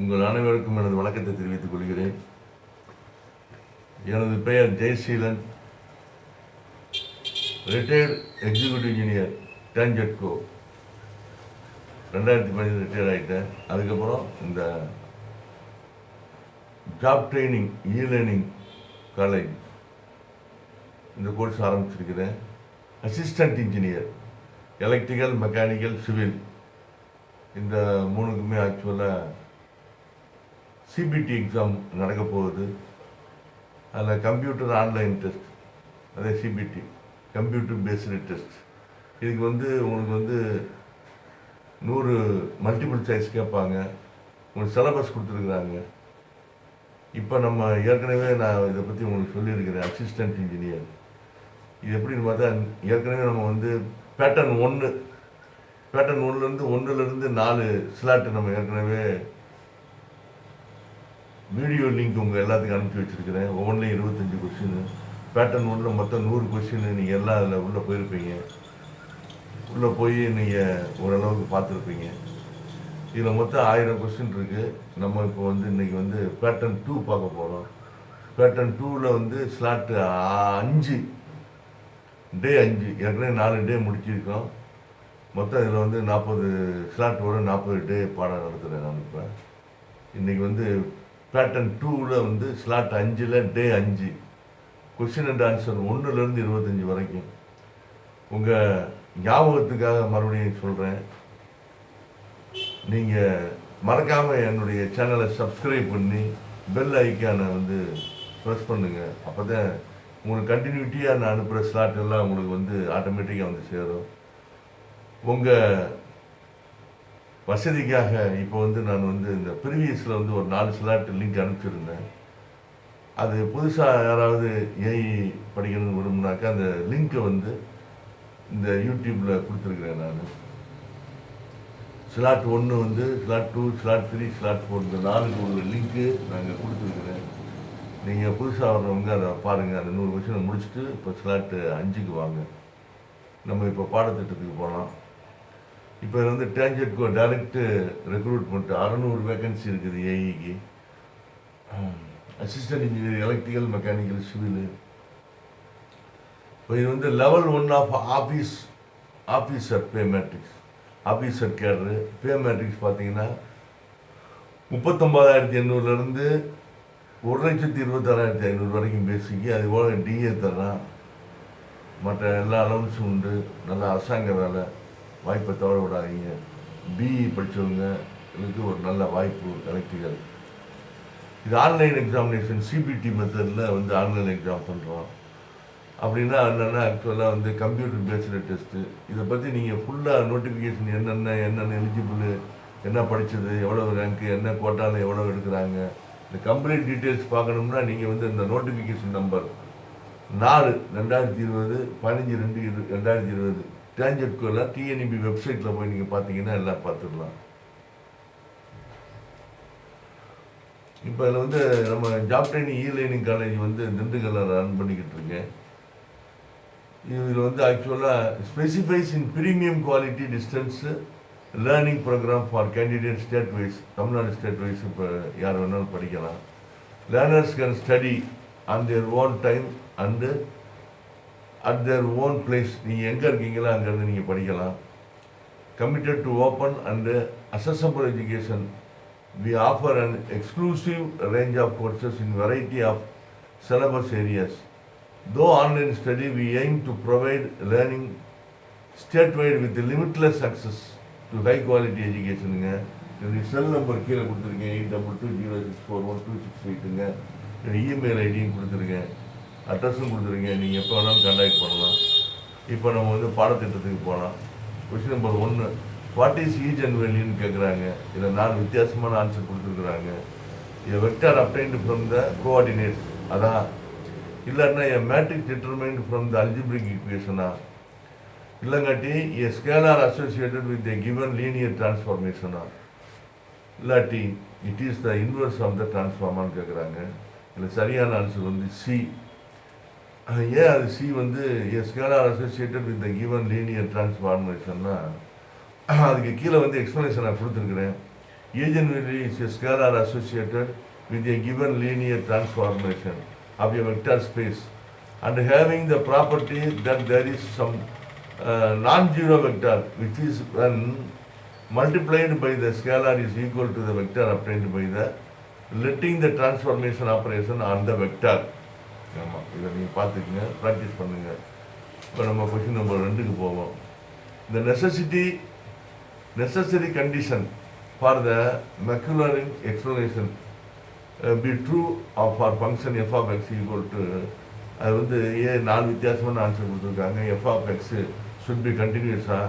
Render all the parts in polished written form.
உங்கள் அனைவருக்கும் எனது வணக்கத்தை தெரிவித்துக் கொள்கிறேன். எனது பெயர் Jayaseelan, retired executive engineer, TANGEDCO. 2015 retired ஆகிட்டேன். அதுக்கப்புறம் இந்த ஜாப் ட்ரைனிங் லேர்னிங் காலேஜ் இந்த கோர்ஸ் ஆரம்பிச்சிருக்கிறேன். Assistant engineer, electrical, mechanical, civil இந்த மூணுக்குமே ஆக்சுவலாக சிபிடி எக்ஸாம் நடக்க போகுது. அதில் கம்ப்யூட்டர் ஆன்லைன் டெஸ்ட், அதே சிபிடி கம்ப்யூட்டர் பேஸ்டு டெஸ்ட். இதுக்கு உங்களுக்கு 100 மல்டிபிள் சாய்ஸ் கேட்பாங்க. உங்களுக்கு சிலபஸ் கொடுத்துருக்குறாங்க. இப்போ நம்ம ஏற்கனவே நான் இதை பற்றி உங்களுக்கு சொல்லியிருக்கிறேன். அசிஸ்டன்ட் இன்ஜினியர் இது எப்படின்னு பார்த்தா, ஏற்கனவே நம்ம பேட்டர்ன் 1லேருந்து 4 ஸ்லாட்டு நம்ம ஏற்கனவே வீடியோ லிங்க் உங்கள் எல்லாத்துக்கும் அனுப்பிச்சி வச்சுருக்கிறேன். ஒவ்வொன்றிலையும் 25 கொஸ்டின். பேட்டர்ன் 1ல் மொத்தம் 100 கொஸ்டின். நீங்கள் எல்லாம் அதில் உள்ளே போயிருப்பீங்க. உள்ளே போய் நீங்கள் ஓரளவுக்கு பார்த்துருப்பீங்க. இதில் மொத்தம் 1000 கொஸ்டின் இருக்குது. நம்ம இப்போ இன்றைக்கி பேட்டர்ன் 2 பார்க்க போகிறோம். பேட்டர்ன் 2ல் ஸ்லாட்டு 5 டே 5 ஏற்கனவே 4 டே முடிச்சிருக்கோம். மொத்தம் இதில் 40 ஸ்லாட் வரும். 40 டே பாடம் நடத்துகிறேன் நான். இப்போ இன்றைக்கி பேட்டர்ன் 2ல் ஸ்லாட் 5ல் டே 5 கொஸ்டின் அண்ட் ஆன்சர் 1லேருந்து 25 வரைக்கும். உங்கள் ஞாபகத்துக்காக மறுபடியும் சொல்கிறேன், நீங்கள் மறக்காமல் என்னுடைய சேனலை சப்ஸ்கிரைப் பண்ணி பெல் ஐக்கானை ப்ரெஸ் பண்ணுங்கள். அப்போ தான் உங்களுக்கு கண்டினியூட்டியாக நான் அனுப்புகிற ஸ்லாட் எல்லாம் உங்களுக்கு ஆட்டோமேட்டிக்காக சேரும். உங்கள் வசதிக்காக இப்போ நான் இந்த ப்ரீவியஸில் ஒரு 4 ஸ்லாட் லிங்க் அனுப்பிச்சிருந்தேன். அது புதுசாக யாராவது ஏஐ படிக்கணும்னு விரும்புனாக்கா அந்த லிங்க்கை இந்த யூடியூப்பில் கொடுத்துருக்குறேன் நான். ஸ்லாட் 1 ஸ்லாட் 2 ஸ்லாட் 3 ஸ்லாட் 4 இந்த 4க்கு உள்ள லிங்க்கு நாங்கள் கொடுத்துருக்குறேன். நீங்கள் புதுசாக வர்றவங்க அதை பாருங்கள். அந்த 100 கொஸ்டினை முடிச்சுட்டு இப்போ ஸ்லாட்டு 5க்கு வாங்க. நம்ம இப்போ பாடத்திட்டத்துக்கு போகலாம். இப்போ டான்ஜெட்கோ டைரக்ட் ரெக்ரூட்மெண்ட் 600 வேகன்சி இருக்குது ஏஐக்கு. Assistant engineer, electrical, mechanical, civil. இப்போ இது level 1 of officer pay matrix. Officer cadre pay matrix பார்த்தீங்கன்னா 39,800லேருந்து 1,26,500 வரைக்கும் பேசிக்கு. அது போல் டிஏ தரலாம். மற்ற எல்லா அலவன்ஸும் உண்டு. நல்ல அரசாங்க வேலை. வாய்ப்பை தவற விடாதீங்க. பிஇ படித்தவங்களுக்கு ஒரு நல்ல வாய்ப்பு எலக்ட்ரிக்கல். இது ஆன்லைன் எக்ஸாமினேஷன் சிபிடி மெத்தடில் ஆன்லைன் எக்ஸாம் பண்ணுறோம். அப்படின்னா என்னென்னா ஆக்சுவலாக கம்ப்யூட்டர் பேஸ்டு டெஸ்ட்டு. இதை பற்றி நீங்கள் ஃபுல்லாக நோட்டிஃபிகேஷன் என்னென்ன எலிஜிபிள், என்ன படித்தது, எவ்வளோ ரேங்க்கு, என்ன கோட்டாவில் எவ்வளோ எடுக்கிறாங்க, இந்த கம்ப்ளீட் டீட்டெயில்ஸ் பார்க்கணும்னா நீங்கள் இந்த நோட்டிஃபிகேஷன் நம்பர் 4/2020 15/2/2020 டான்ஜெட்கோல டிஎன்இபி வெப்சைட்டில் போய் நீங்கள் பார்த்தீங்கன்னா எல்லாம் பார்த்துக்கலாம். இப்போ அதில் நம்ம ஜாப் ட்ரைனிங் லேர்னிங் காலேஜ் திண்டுக்கல்லில் ரன் பண்ணிக்கிட்டு இருக்கேன். இதில் ஆக்சுவலாக specifies in premium quality distance learning program for candidate state wise. Tamil Nadu state wise இப்போ யார் வேணாலும் படிக்கலாம். Learners can study on their own time and at their own place. நீங்கள் எங்கே இருக்கீங்களோ அங்கேருந்து நீங்கள் படிக்கலாம். Committed to open and accessible education. We offer an exclusive range of courses in variety of syllabus areas. Though online study, we aim to provide learning statewide with limitless access to high quality education. என்னுடைய cell number கீழே கொடுத்துருக்கேன். 8220641268. என்னுடைய email ஐடியும் கொடுத்துருக்கேன், அட்ரஸும் கொடுத்துருக்கேன். நீங்கள் எப்போ வேணாலும் கான்டாக்ட் பண்ணலாம். இப்போ நம்ம பாடத்திட்டத்துக்கு போகலாம். Question number 1, what is eigen வேல்யூன்னு கேட்குறாங்க. இதில் 4 வித்தியாசமான ஆன்சர் கொடுத்துருக்குறாங்க. இதை vector obtained from the coordinates, அதான். இல்லைன்னா என் matrix determined from the algebraic ஈக்குவேஷனா, இல்லைங்காட்டி a scalar associated with a given linear டிரான்ஸ்ஃபார்மேஷனா, இல்லாட்டி it is the inverse of the டிரான்ஸ்ஃபார்மான்னு கேட்குறாங்க. இதில் சரியான ஆன்சர் சி. ஏன் அது C a scalar associated with the given linear டிரான்ஸ்ஃபார்மேஷன்னா, அதுக்கு கீழே எக்ஸ்ப்ளனேஷன் நான் கொடுத்துருக்குறேன். Eigenvalue is a scalar associated with a given linear transformation of a vector space and having the property that there is some non-zero vector which is when multiplied by the scalar is equal to the vector obtained by the letting the transformation operation on the vector. ஆமாம், இதை நீங்கள் பார்த்துக்குங்க, practice பண்ணுங்கள். இப்போ நம்ம question number 2க்கு போவோம். The necessary condition for the Maclaurin explanation be true of our function f of x equal to அது வந்து 4 வித்தியாசமான ஆன்சர் கொடுத்துருக்காங்க. f of x should be continuous-ஆ,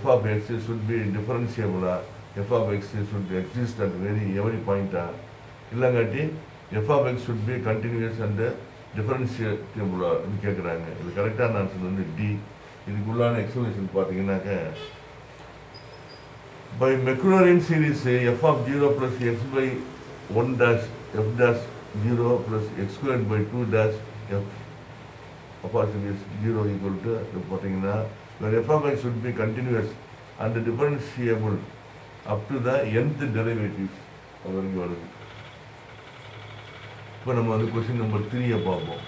f of x should be differentiable-ஆ, f of x should exist at every point-ஆ, இல்லைங்காட்டி f of x should be continuous and differentiable-ஆ கேட்குறாங்க. இது கரெக்டான answer வந்து D. இதுக்குள்ளான explanation பார்த்தீங்கன்னாக்க by Maclaurin series f of 0 plus x by 1 dash f dash 0 plus x squared by 2 dash f approximately 0 equal to பார்த்தீங்கன்னா where f of x should be continuous and differentiable up to the nth derivative அது வரைக்கும் வருது. இப்போ நம்ம வந்து question number 3 பார்ப்போம்.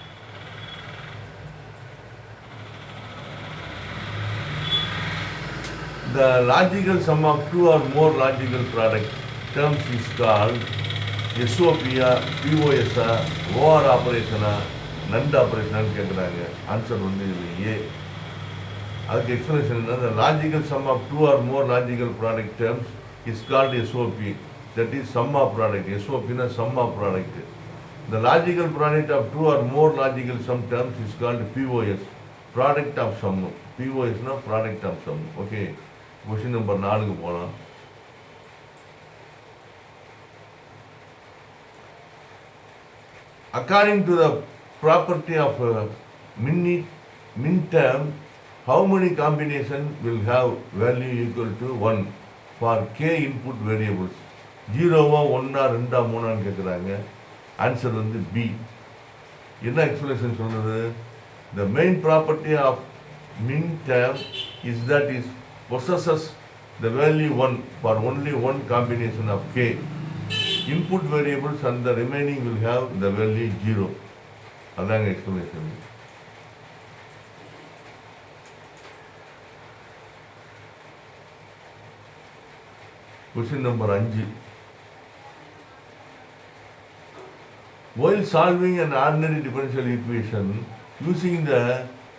The logical sum of two or more logical product terms is called SOP, POS, OR operation, NAND operation கேட்குறாங்க. Answer வந்து இது ஏ. அதுக்கு எக்ஸ்பிளனேஷன் என்ன? The logical sum of two or more logical product terms is called SOP, that is sum of product. SOP na sum of product. The logical product of two or more logical sum terms is called POS, product of sum. POS na product of sum. Okay. Question number 4க்கு போகலாம். According to the property of min term, how many combination will have value equal to 1 for k input variables? 0-வா 1-ஆ 2-ஆ 3-ஆன்னு கேட்குறாங்க. Answer வந்து B. என்ன explanation சொல்றது? The main property of min term is that it possesses the value 1 for only one combination of k input variables and the remaining will have the value 0. அதாங்க explanation. Question number 5. While solving an ordinary differential equation using the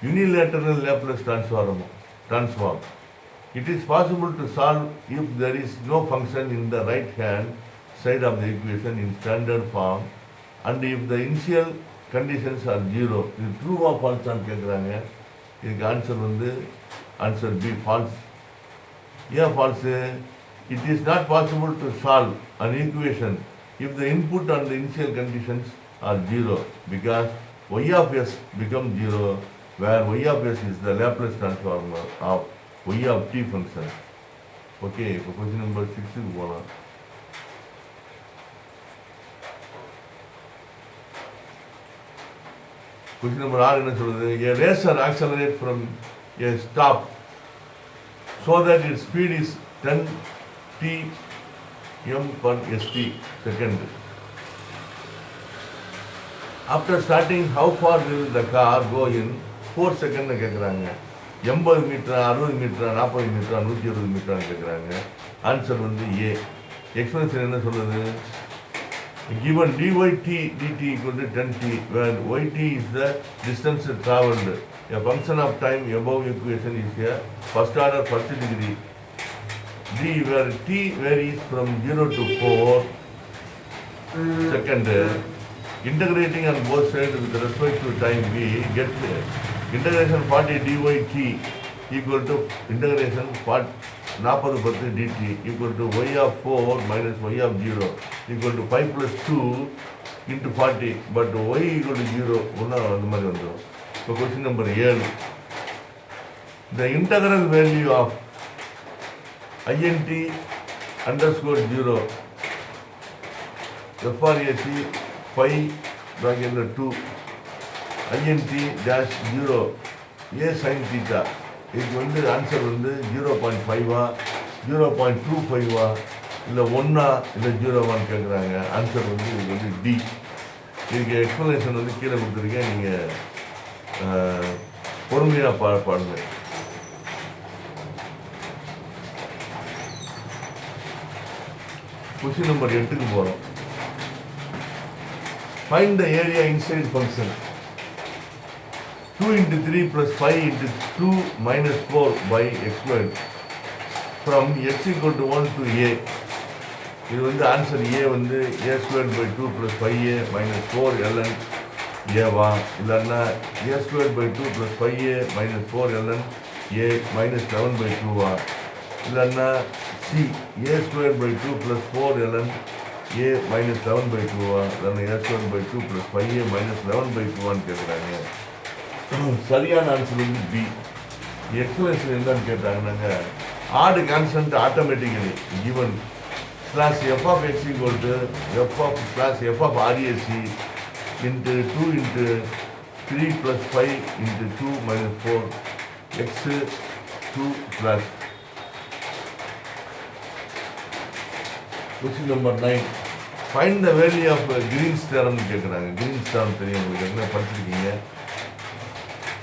unilateral Laplace transform, it is possible to solve if there is no function in the right hand side of the equation in standard form and if the initial conditions are 0. இது true ஆ ஃபால்ஸான்னு கேட்குறாங்க. இதுக்கு answer வந்து answer B, falls. ஏன் falls? It is not possible to solve an equation if the input and the initial conditions are 0 because y of s becomes 0 where y of s is the Laplace transform of y of t function. Okay, இப்போ question number 6க்கு போகலாம். Question number 6 என்ன சொல்றது? A racer accelerates from a stop so that its speed is 10 t/m per st second. After starting, how far will the car go in 4 seconds கேட்குறாங்க. 80 மீட்டரா, 60 மீட்டரா, 40 மீட்டரா, 120 மீட்டரான்னு கேட்குறாங்க. Answer வந்து ஏ. Explanation என்ன சொல்லுது? Given dyt dt equal to 10t where yt is the distance travelled, a function of time above equation is a first order first degree. D where t varies from 0 to 4 second. Integrating on both sides with respect to time, we get integration 40 dyt equal to integration 40 dt equal to y of 4 minus y of 0 equal to 5 plus 2 into 40, but y equal to 0 ஒன்றா அந்த மாதிரி வந்துடும். இப்போ question number 7. The integral value of int underscore 0 frac pi bracket 2 int dash 0 a sin theta. இதுக்கு வந்து answer வந்து 0.5-ஆ 0.25-ஆ இல்லை ஒன்றா இல்லை ஜீரோவான்னு கேட்குறாங்க. ஆன்சர் வந்து இதுக்கு வந்து டி. இதுக்கு எக்ஸ்ப்ளனேஷன் வந்து கீழே கொடுத்துருக்கேன். நீங்கள் பொறுமையாக பாடுங்க. கொஸ்டின் நம்பர் 8க்கு போகிறோம். Find the area inside function 2 into 3 plus 5 into 2 minus 4 by x squared from x equal to 1 to a. இது வந்து ஆன்சர் ஏ வந்து a squared by 2 plus 5a minus 4 ln ஏவா, இல்லைன்னா a squared by 2 plus 5a minus 4 ln a minus 7 by 2வா, இல்லைன்னா C a squared by 2 plus 4 ln a minus 7 by 2வா, இல்லைன்னா a squared by 2 plus 5a minus 11 by 2வான்னு கேட்குறாங்க. சரியான answer வந்து B. Explanation என்னன்னு கேட்டாங்கன்னாங்க, ஆடு constant automatically given slash f of x equal to f of slash f of ஆர்ஏசி into 2 into 3 + 5 into 2 - 4 x 2 plus. Question number 9. Find the value of Green's theorem கேட்குறாங்க. Green's theorem தெரியும் உங்களுக்கு, என்ன படிச்சிருக்கீங்க.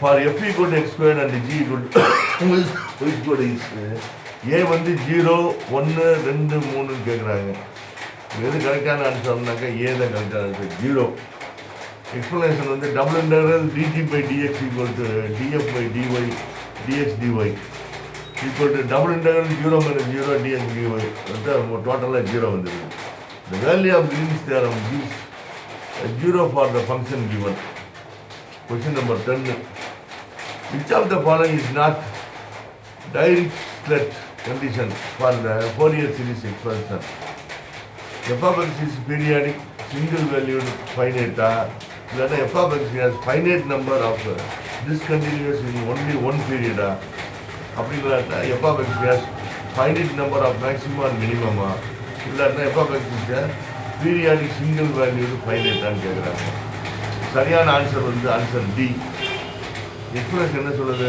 For f equal to x squared and g equal to a வந்து 0 1 2 3 கேட்குறாங்க. எது கரெக்டான ஆன்சர்னாக்கா ஏ தான் கரெக்டான ஆன்சர். 0. எக்ஸ்பிளனேஷன் வந்து double integral dt by dx equal to df by dy dx dy equal to double integral 0 - 0 dx dy டோட்டலாக 0 வந்துருக்கு. The value of Green's theorem gives 0 for the function given. Question number 10. Which of the following is not Dirichlet condition for the Fourier series expansion? F of x is periodic, single valued, finite. Then f of x has finite number of discontinuous in only one period. அப்படின்னா f of x has finite number of maximum and minimum. இல்லைன்னா f of x is a periodic, single valued, finite கேட்குறாங்க. சரியான answer வந்து answer D. Explanation என்ன சொல்லுது?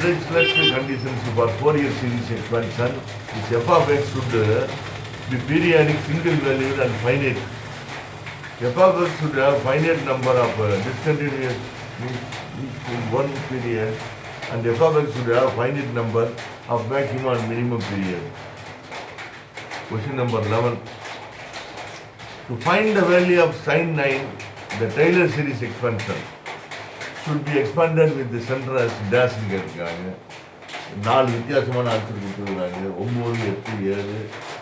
Dirichlet conditions for Fourier series expansion is f of x should be periodic, single valued and finite. F of x should have finite number of discontinuous in one period and f of x should have finite number of maximum and minimum period. Question number 11. To find the value of sin 9, the Taylor series expansion should be expanded with the center as dash கேட்குறாங்க. 4 வித்தியாசமான answer கொடுத்துருக்காங்க. 9 8 7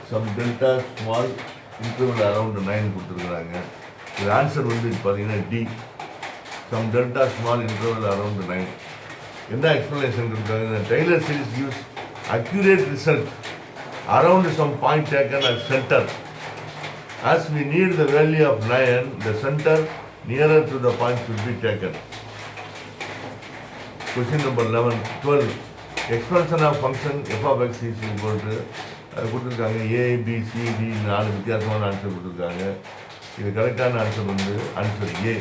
sum delta small interval around 9 கொடுத்துருக்குறாங்க. இது answer வந்து பார்த்தீங்கன்னா D, sum delta small interval around 9. என்ன explanation கொடுக்குறாங்க? Taylor series use accurate result around some point taken at centre. As we need the value of 9, the center nearer to the point should be taken. Question number 11. 12. Expansion of function f of x is equal to கொடுத்துருக்காங்க. ஏ B C D 4 வித்தியாசமான answer கொடுத்துருக்காங்க. இது கரெக்டான answer வந்து answer A.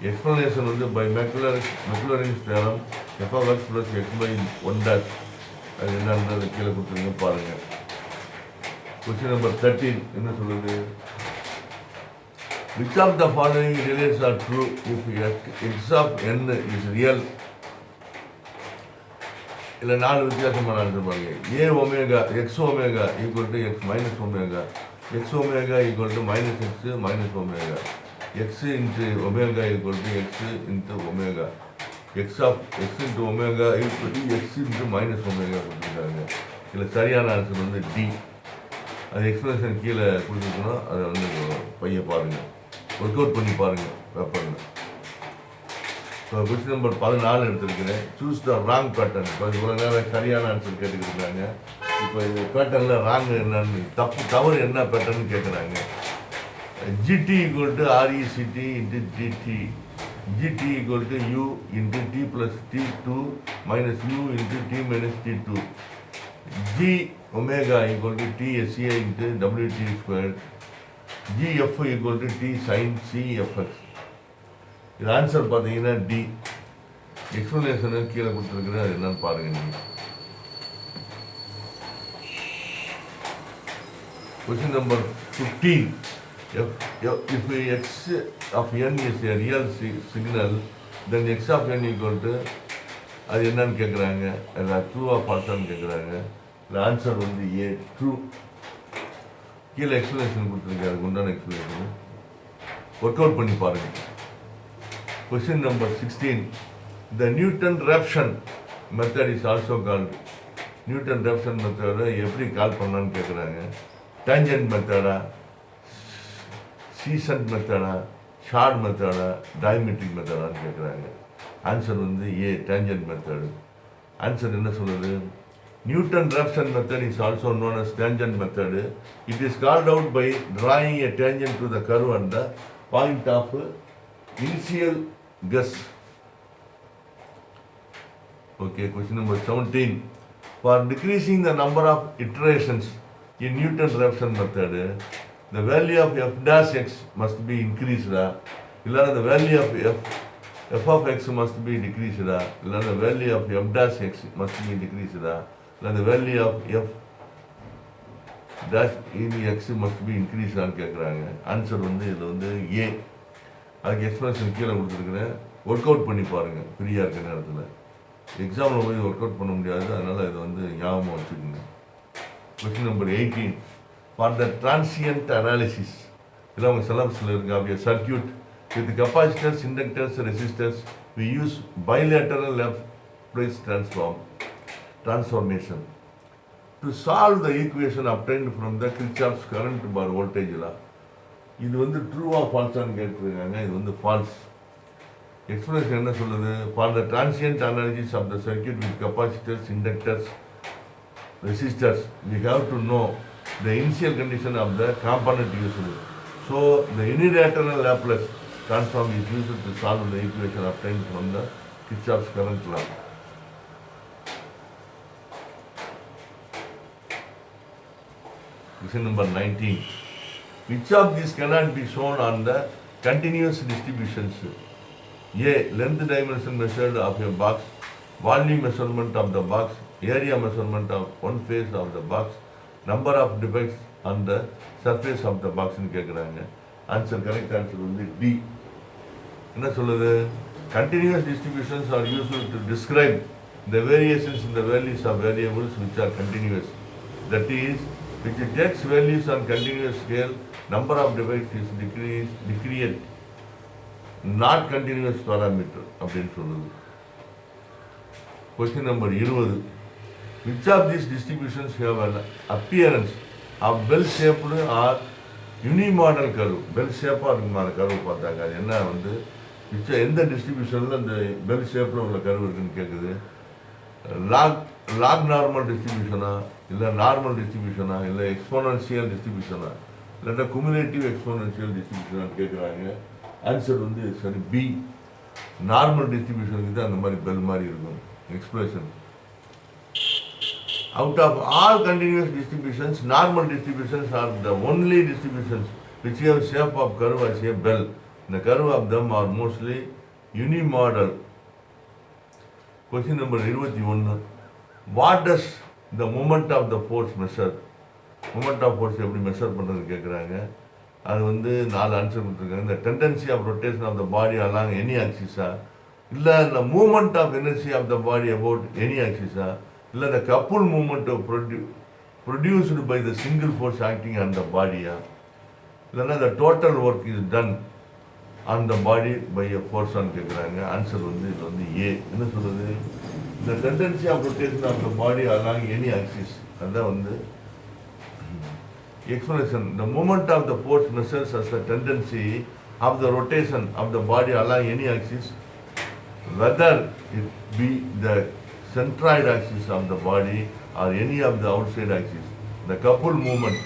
Explanation வந்து by Maclaurin's theorem f of x plus x by 1 அது என்னன்றது கீழே கொடுத்துருங்க பாருங்கள். Question number 13 என்ன சொல்லுது? Which of the following relates are true if x of n is real? இல்லை 4 வித்தியாசமான ஆன்சர் பாருங்க. A omega X omega equal to X minus omega, X omega equal to minus X minus omega, X into omega equal to X into omega, X of X into omega equal to X into minus omega கொடுத்துருக்காங்க. இதில் சரியான answer வந்து D. அது explanation கீழே கொடுத்துருக்கணும். அதை வந்து பைய பாருங்கள், ஒர்க் அவுட் பண்ணி பாருங்கள் பேப்பரில். இப்போ கொஸ்டின் நம்பர் 14 எடுத்துருக்கிறேன். Choose the wrong pattern. இப்போ இவ்வளோ நேரம் சரியான ஆன்சர் கேட்டுக்கிட்டு. இப்போ இது பேட்டர்னில் ராங் என்னன்னு தவறு என்ன பேட்டர்னு கேட்குறாங்க. GT equal to RECT into TD, GT equal to U into T plus T2 minus U into T minus T2, G omega equal to T SA into WT square, GF equal to T sine CFX. இது answer பார்த்தீங்கன்னா D. Explanation கீழே கொடுத்துருக்குறது அது என்னன்னு பாருங்கள் நீங்கள். Question number 15. If x of n is a real signal, then x of n equal to அது என்னன்னு கேட்குறாங்க. அதில் ட்ரூவாக ஃபால்ஸான்னு கேட்குறாங்க. இந்த ஆன்சர் வந்து ஏ ட்ரூ. கீழே எக்ஸ்ப்ளனேஷன் கொடுத்துருக்கேன், அதுக்கு உண்டான எக்ஸ்ப்ளனேஷன் ஒர்க் அவுட் பண்ணி பாருங்கள். Question number 16. The Newton-Raphson method is also called. Newton-Raphson மெத்தடை எப்படி கால் பண்ணலான்னு கேட்குறாங்க. டேஞ்சன்ட் மெத்தடா, சீசன்ட் மெத்தடா, ஷார்ட் மெத்தடா, டயமெட்ரிக் மெத்தடான்னு கேட்குறாங்க. ஆன்சர் வந்து ஏ டேஞ்சன்ட் மெத்தடு. ஆன்சர் என்ன சொல்லுது? Newton-Raphson method is also known as tangent method. It is called out by drawing a tangent to the curve at the point of initial guess. Okay, question number 17. For decreasing the number of iterations in Newton-Raphson method, the value of f dash x must be increased. Illa the value of f of x must be decreased. Illa the value of f dash x must be decreased. Illa the value of f dash in x must be increased ன்னு கேட்குறாங்க. Answer வந்து இது வந்து ஏ. அதுக்கு explanation கீழே கொடுத்துருக்குறேன், work out பண்ணி பாருங்கள் ஃப்ரீயாக இருக்கிற நேரத்தில். எக்ஸாமில் போய் ஒர்க் அவுட் பண்ண முடியாது, அதனால் இதை வந்து ஞாபகமாக வச்சுக்கோங்க. Question number 18. For the transient analysis, இதில் அவங்க சிலபஸில் இருக்கு. அப்படியே circuit with capacitors, inductors, resistors, we use bilateral Laplace transformation to solve the equation obtained from the Kirchhoff's current bar voltage law. இது வந்து ட்ரூவா ஃபால்ஸான்னு கேட்டிருக்காங்க. இது வந்து ஃபால்ஸ். எக்ஸ்பிளேஷன் என்ன சொல்லுது? For the transient analysis of the circuit with capacitors, inductors, resistors, we have to know the initial condition of the component used. So the unilateral Laplace transform is used to solve the equation obtained from the Kirchhoff's current law. Question number 19. Which of these cannot be shown on the continuous distributions? A. Length dimension measured of a box, volume measurement of the box, area measurement of one face of the box, number of defects on the surface of the box ன்னு கேட்குறாங்க. Answer correct answer வந்து D. என்ன சொல்லுது? Continuous distributions are used to describe the variations in the values of variables which are continuous. That is, which takes values on continuous scale, number of defects is decreased, not continuous parameter அப்படின்னு சொல்லுது. Question number 20. Which of these distributions have an appearance of bell-shaped or unimodal curve? bell-shaped இருக்குமான curve பார்த்தாங்க. அது என்ன வந்து எந்த டிஸ்ட்ரிபியூஷனில் இந்த bell ஷேப்பில் உள்ள கர்வ் இருக்குன்னு கேட்குது. லாக் நார்மல் டிஸ்ட்ரிபியூஷனா, இல்லை நார்மல் டிஸ்ட்ரிபியூஷனா, இல்லை எக்ஸ்போனன்ஷியல் டிஸ்ட்ரிபியூஷனா, இல்லைன்னா குமுலேட்டிவ் எக்ஸ்போனன்ஷியல் டிஸ்ட்ரிபியூஷனான்னு கேட்குறாங்க. ஆன்சர் வந்து சரி பி. நார்மல் டிஸ்ட்ரிபியூஷனுக்கு தான் அந்த மாதிரி பெல் மாதிரி இருக்கும். Expression. Out of all continuous distributions, normal distributions are the only distributions which have shape of curve as a bell. The curve of them are mostly unimodal. Question number 21. What does the moment of the force measure? Moment of force எப்படி measure பண்ணுறது கேட்குறாங்க. அது வந்து 4 answer கொடுத்துருக்காங்க. The tendency of rotation of the body along any axis, இல்லை the movement of inertia of the body about any axis, இல்லை the coupled movement of produced by the single force acting on the body, இல்லைன்னா the total work is done on the body by a force ஆன்னு கேட்குறாங்க. Answer வந்து இது வந்து ஏ. என்ன சொல்லுது? The tendency of rotation of the body along any axis. அதுதான் வந்து explanation. The moment of the force measures as the tendency of the rotation of the body along any axis, whether it be the centroid axis of the body or any of the outside axis. The coupled movement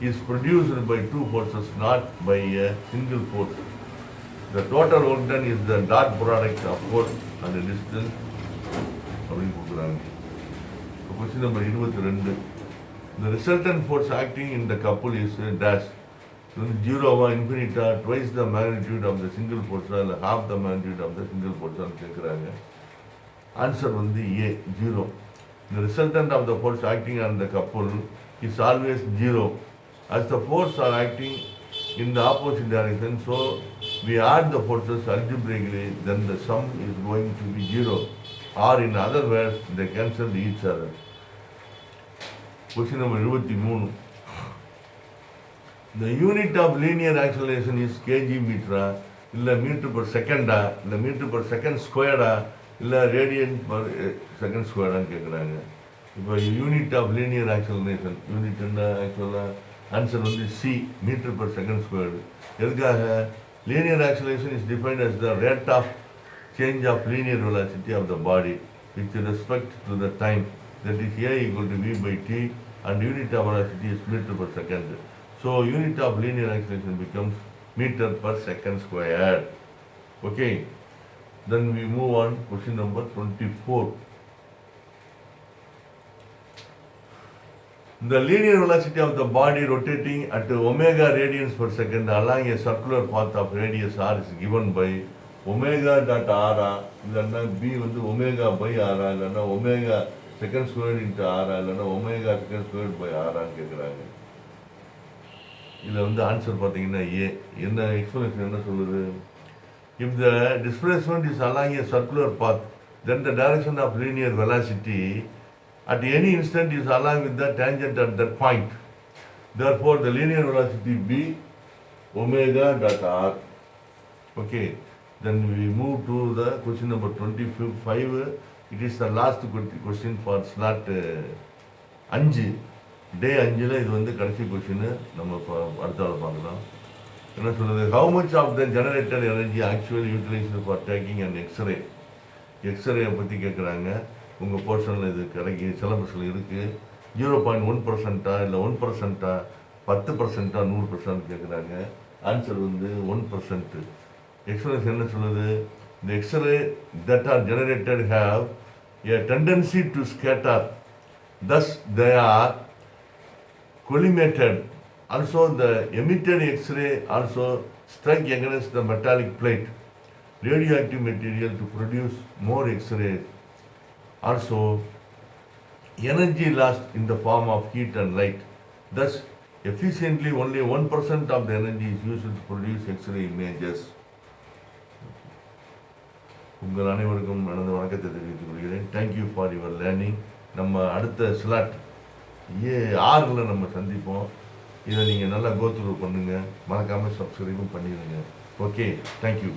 is produced by two forces, not by a single force. The total work done is the dot product of force and the distance. அப்படின்னு கொடுக்குறாங்க. Question number 22. The resultant force acting in the couple is dash. ஜீரோவா, இன்ஃபினிட்டா, twice the magnitude of the single ஃபோர்ஸா, இல்லை half the magnitude of the single ஃபோர்ஸான்னு கேட்குறாங்க. Answer வந்து A 0. The resultant of the force acting on the couple is always 0. As the forces are acting in the opposite direction, so we add the forces algebraically, then the sum is going to be 0. Or in other words, they cancel each other. Question number 23. The unit of linear acceleration is kg meter, இல்லை metre per செகண்டா, இல்லை metre per second ஸ்கொயர்டா, இல்லை radian per second ஸ்கொயர்டான்னு கேட்குறாங்க. இப்போ unit of linear acceleration யூனிட்னா ஆக்சுவலாக answer வந்து C, metre per second squared. எதுக்காக? Linear acceleration is defined as the rate of change of linear velocity of the body with respect to the time, that is a equal to v by t, and unit of velocity is metre per second. So unit of linear acceleration becomes meter per second squared. Okay. Then we move on. Question number 24. The linear velocity of the body rotating at omega radians per second along a circular path of radius r is given by omega dot r. இல்லைன்னா b வந்து omega by r, இல்லைன்னா omega second squared into r, இல்லைன்னா omega second squared by r கேட்குறாங்க. இதில் வந்து answer பார்த்தீங்கன்னா ஏ. என்ன explanation என்ன சொல்லுது? If the displacement is along a circular path, then the direction of linear velocity at any instant is along with the tangent at that point. Therefore the linear velocity B omega dot R. Okay. Then we move to the question number 25. It is the last question for slot 5. Day 5ல் இது வந்து கடைசி question. நம்ம இப்போ அடுத்த ஆள் பார்க்கலாம். என்ன சொல்கிறது? How much of the generator energy actual utilized for taking and x-ray. எக்ஸ்ரேயை பற்றி கேட்குறாங்க. உங்கள் போர்ஷனில் இது கிடைக்கி சிலபஸில் இருக்குது. 0.1% இல்லை 1%, 10%, 100% கேட்குறாங்க. ஆன்சர் வந்து 1%. எக்ஸ்பிளேஷன் என்ன சொல்லுது? இந்த X ray that are generated have a tendency to scatter, thus they are collimated. Also the emitted X-ray also strike against the metallic plate, radioactive material to produce more X-rays. Also energy lost in the form of heat and light. Thus efficiently only 1% of the energy is used to produce X-ray images. உங்கள் அனைவருக்கும் எனது வணக்கத்தை தெரிவித்துக் கொள்கிறேன். Thank you for your learning. நம்ம அடுத்த slot 6ல் நம்ம சந்திப்போம். இதை நீங்கள் நல்லா கோத்ரூ பண்ணுங்கள். மறக்காமல் சப்ஸ்கிரைபும் பண்ணிடுங்க. Okay, thank you.